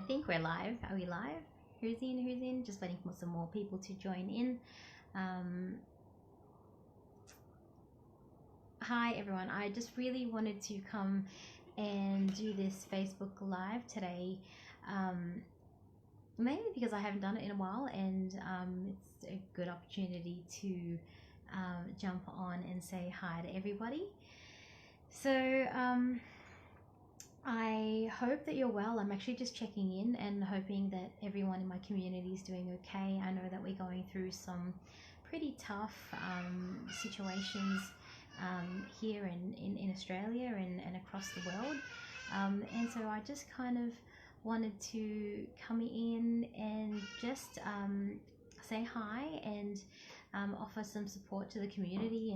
think we're live. Are we live? Who's in? Just waiting for some more people to join in. Hi everyone, I just really wanted to come and do this Facebook Live today, mainly because I haven't done it in a while, and it's a good opportunity to jump on and say hi to everybody. So I hope that you're well. I'm actually just checking in and hoping that everyone in my community is doing okay. I know that we're going through some pretty tough situations here in Australia and across the world, and so I just kind of wanted to come in and just say hi and offer some support to the community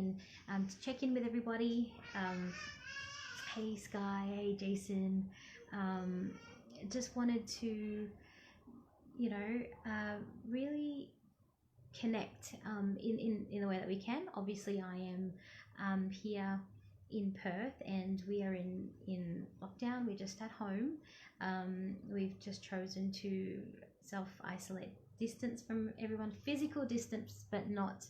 and to check in with everybody. Hey Sky, hey Jason, just wanted to, really connect in the way that we can. Obviously I am here in Perth and we are in lockdown. We're just at home. We've just chosen to self-isolate, distance from everyone, physical distance, but not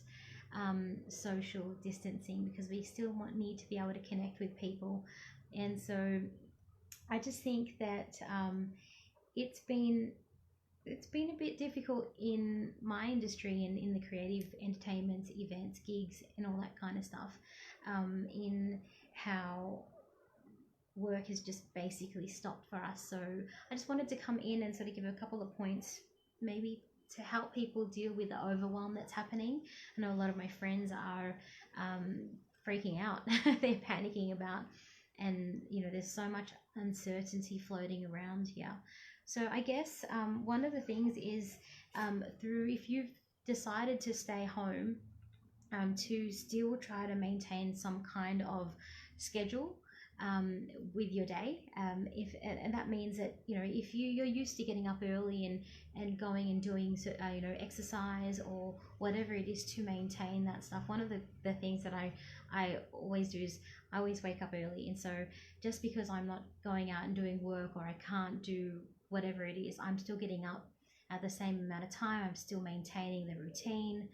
social distancing, because we still need to be able to connect with people. And so I just think that it's been a bit difficult in my industry and in the creative entertainment, events, gigs and all that kind of stuff, in how work has just basically stopped for us. So I just wanted to come in and sort of give a couple of points, maybe to help people deal with the overwhelm that's happening. I know a lot of my friends are freaking out. They're panicking about, and there's so much uncertainty floating around here. So I guess one of the things is if you've decided to stay home, to still try to maintain some kind of schedule with your day, and that means that if you're used to getting up early and going and doing exercise or whatever it is to maintain that stuff. One of the things that I always do is I always wake up early, and so just because I'm not going out and doing work or I can't do whatever it is, I'm still getting up at the same amount of time. I'm still maintaining the routine.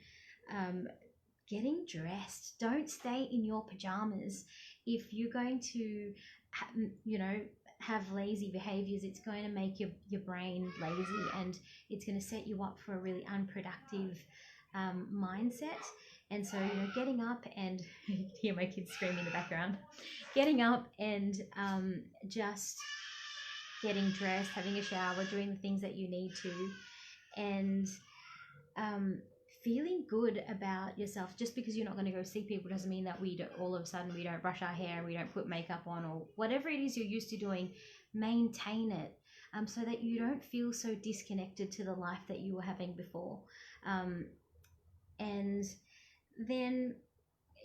Getting dressed. Don't stay in your pajamas. If you're going to have lazy behaviors, it's going to make your brain lazy, and it's going to set you up for a really unproductive mindset. And so getting up, and you can hear my kids screaming in the background, getting up and just getting dressed, having a shower, doing the things that you need to, and feeling good about yourself. Just because you're not going to go see people doesn't mean that all of a sudden we don't brush our hair, we don't put makeup on, or whatever it is you're used to doing. Maintain it, so that you don't feel so disconnected to the life that you were having before. And then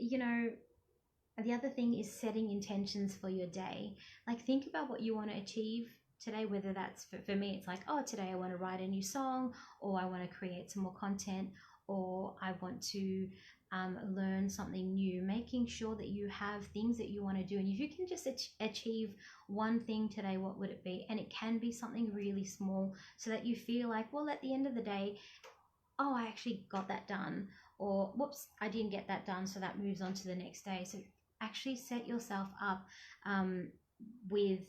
the other thing is setting intentions for your day. Like, think about what you want to achieve today, whether that's for me, it's like, oh, today I want to write a new song, or I want to create some more content, or I want to learn something new. Making sure that you have things that you want to do, and if you can just achieve one thing today, what would it be? And it can be something really small, so that you feel like, well, at the end of the day, oh, I actually got that done, or whoops, I didn't get that done, so that moves on to the next day. So actually set yourself up with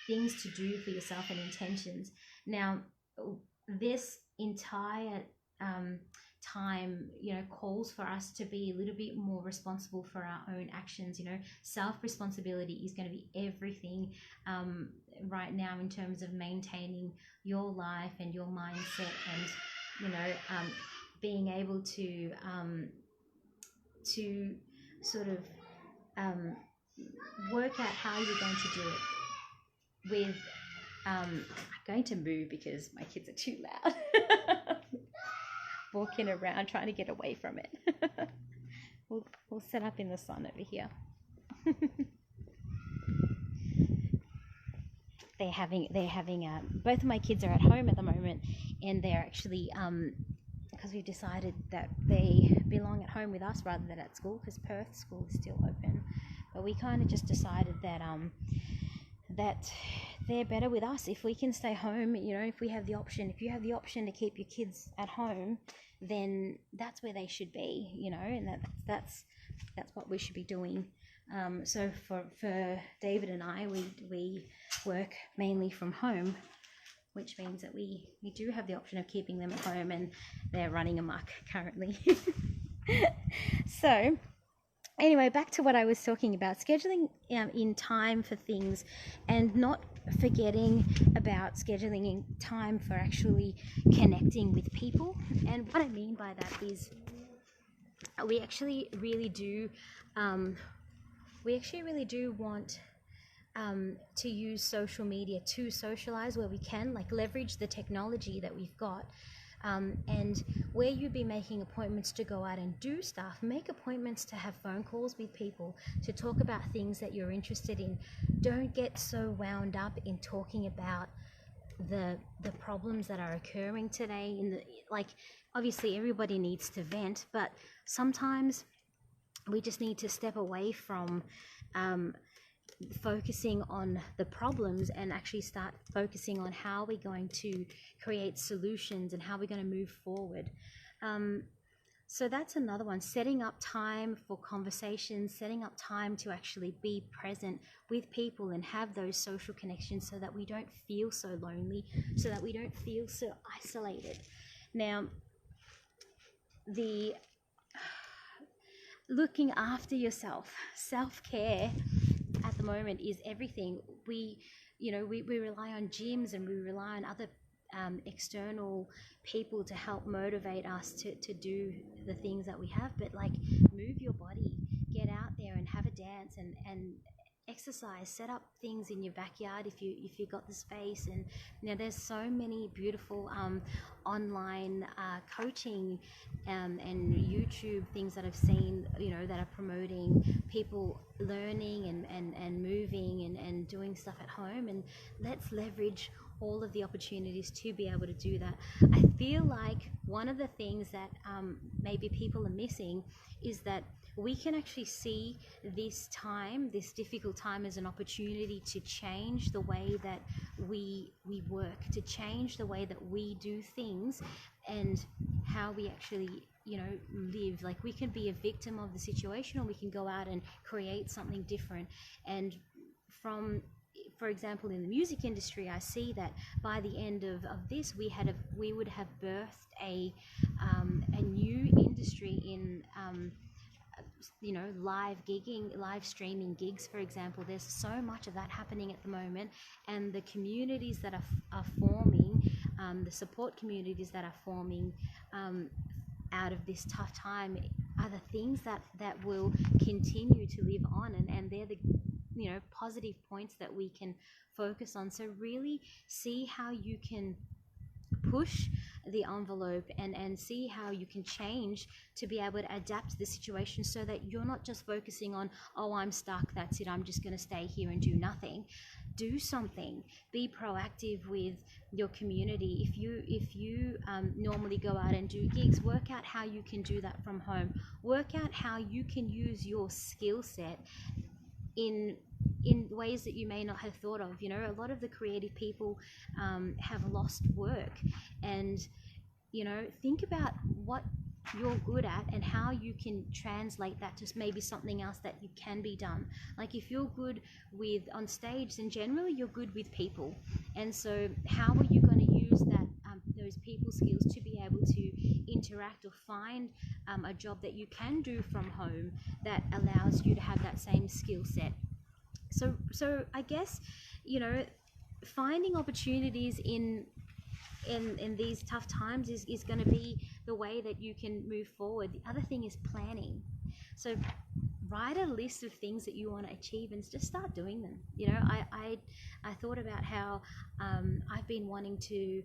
things to do for yourself and intentions. Now, this entire time calls for us to be a little bit more responsible for our own actions. Self-responsibility is going to be everything right now, in terms of maintaining your life and your mindset, and being able to sort of work out how you're going to do it with I'm going to move because my kids are too loud. Walking around trying to get away from it. We'll set up in the sun over here. They're having both of my kids are at home at the moment, and they're actually because we've decided that they belong at home with us rather than at school, because Perth school is still open. But we kind of just decided that that they're better with us. If we can stay home, you know, if you have the option to keep your kids at home, then that's where they should be, you know, and that's what we should be doing. So for David and I, we work mainly from home, which means that we do have the option of keeping them at home, and they're running amok currently. So anyway, back to what I was talking about, scheduling in time for things, and not forgetting about scheduling in time for actually connecting with people. And what I mean by that is we actually really do want to use social media to socialize where we can, like leverage the technology that we've got. And where you'd be making appointments to go out and do stuff, make appointments to have phone calls with people, to talk about things that you're interested in. Don't get so wound up in talking about the problems that are occurring today. Like, obviously everybody needs to vent, but sometimes we just need to step away from focusing on the problems and actually start focusing on how we're going to create solutions and how we're going to move forward. So that's another one, setting up time for conversations, setting up time to actually be present with people and have those social connections so that we don't feel so lonely, so that we don't feel so isolated. Now, the looking after yourself, self-care at the moment is everything. We rely on gyms and we rely on other external people to help motivate us to do the things that we have, but like, move your body, get out there and have a dance and exercise, set up things in your backyard if you got the space. And you know, there's so many beautiful online coaching and YouTube things that I've seen, you know, that are promoting people learning and moving and doing stuff at home. And let's leverage all of the opportunities to be able to do that. I feel like one of the things that maybe people are missing is that we can actually see this difficult time, as an opportunity to change the way that we work, to change the way that we do things and how we actually, you know, live. Like, we can be a victim of the situation, or we can go out and create something different. And for example, in the music industry, I see that by the end of this, we would have birthed a new industry in you know, live gigging, live streaming gigs, for example. There's so much of that happening at the moment, and the communities that are forming, the support communities that are forming out of this tough time are the things that will continue to live on, and they're the, you know, positive points that we can focus on. So really see how you can push the envelope and see how you can change to be able to adapt to the situation, so that you're not just focusing on, oh, I'm stuck, that's it, I'm just going to stay here and do nothing. Do something. Be proactive with your community. If you normally go out and do gigs, work out how you can do that from home. Work out how you can use your skill set in ways that you may not have thought of. You know, a lot of the creative people have lost work, and you know, think about what you're good at and how you can translate that to maybe something else that you can be done. Like, if you're good with on stage, then generally you're good with people, and so how are you going to use that those people skills to be able to interact or find a job that you can do from home that allows you to have that same skill set? So I guess, you know, finding opportunities in these tough times is going to be the way that you can move forward. The other thing is planning. So write a list of things that you want to achieve and just start doing them. You know, I thought about how I've been wanting to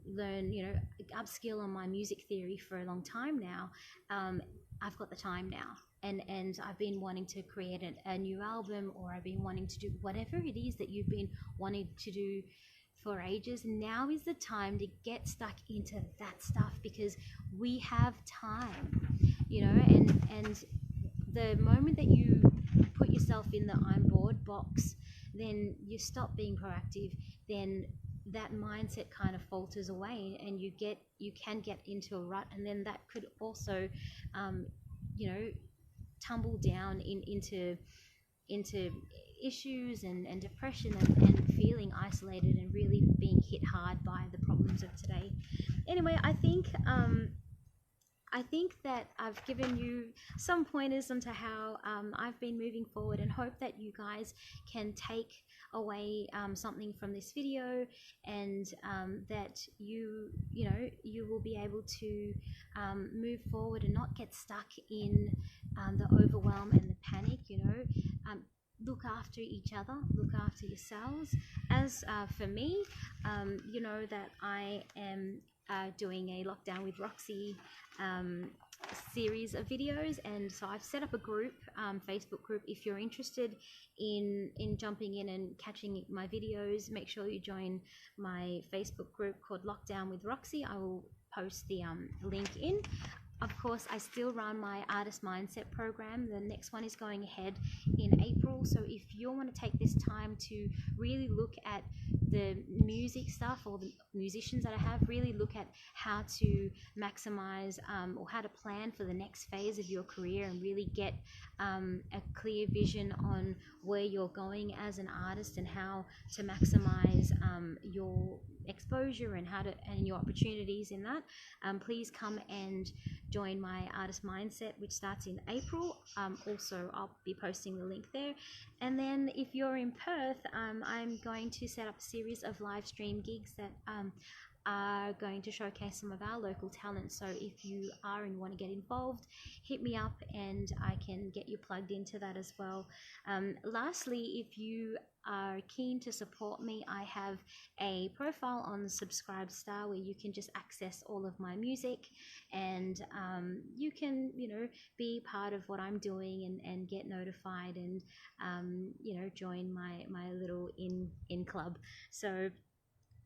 learn, you know, upskill on my music theory for a long time now. I've got the time now. And I've been wanting to create a new album, or I've been wanting to do whatever it is that you've been wanting to do for ages. Now is the time to get stuck into that stuff, because we have time, you know, and the moment that you put yourself in the I'm bored box, then you stop being proactive, then that mindset kind of falters away, and you can get into a rut, and then that could also you know, tumble down into issues and depression, and feeling isolated and really being hit hard by the problems of today. Anyway, I think that I've given you some pointers onto how I've been moving forward, and hope that you guys can take away something from this video, and that you will be able to move forward and not get stuck in the overwhelm and the panic. Look after each other, look after yourselves. As for me, you know that I am doing a Lockdown with Roxy series of videos, and so I've set up a group, Facebook group. If you're interested in jumping in and catching my videos, make sure you join my Facebook group called Lockdown with Roxy. I will post the link in. Of course, I still run my Artist Mindset program. The next one is going ahead in April. So if you want to take this time to really look at the music stuff, or the musicians that I have, really look at how to maximize or how to plan for the next phase of your career, and really get a clear vision on where you're going as an artist, and how to maximize your exposure and your opportunities in that, please come and join my Artist Mindset, which starts in April. Also, I'll be posting the link there. And then if you're in Perth, I'm going to set up a series of live stream gigs that are going to showcase some of our local talent. So if you are and want to get involved, hit me up and I can get you plugged into that as well. Lastly, if you are keen to support me, I have a profile on Subscribestar where you can just access all of my music, and you can be part of what I'm doing, and get notified, and join my little in club. So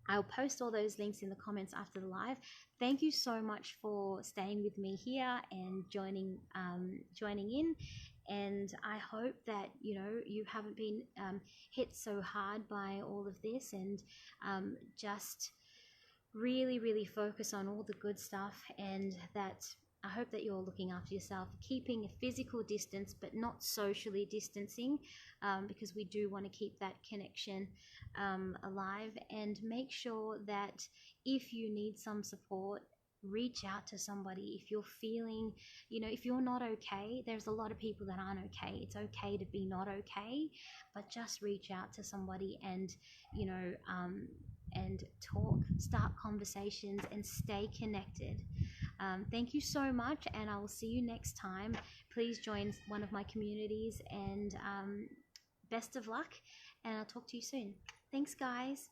I'll post all those links in the comments after the live. Thank you so much for staying with me here and joining in. And I hope that you haven't been hit so hard by all of this, and just really focus on all the good stuff, and that I hope that you're looking after yourself, keeping a physical distance but not socially distancing, because we do want to keep that connection alive. And make sure that if you need some support, reach out to somebody. If you're feeling, if you're not okay, there's a lot of people that aren't okay. It's okay to be not okay, but just reach out to somebody, and and talk, start conversations, and stay connected. Thank you so much, and I will see you next time. Please join one of my communities, and best of luck, and I'll talk to you soon. Thanks, guys.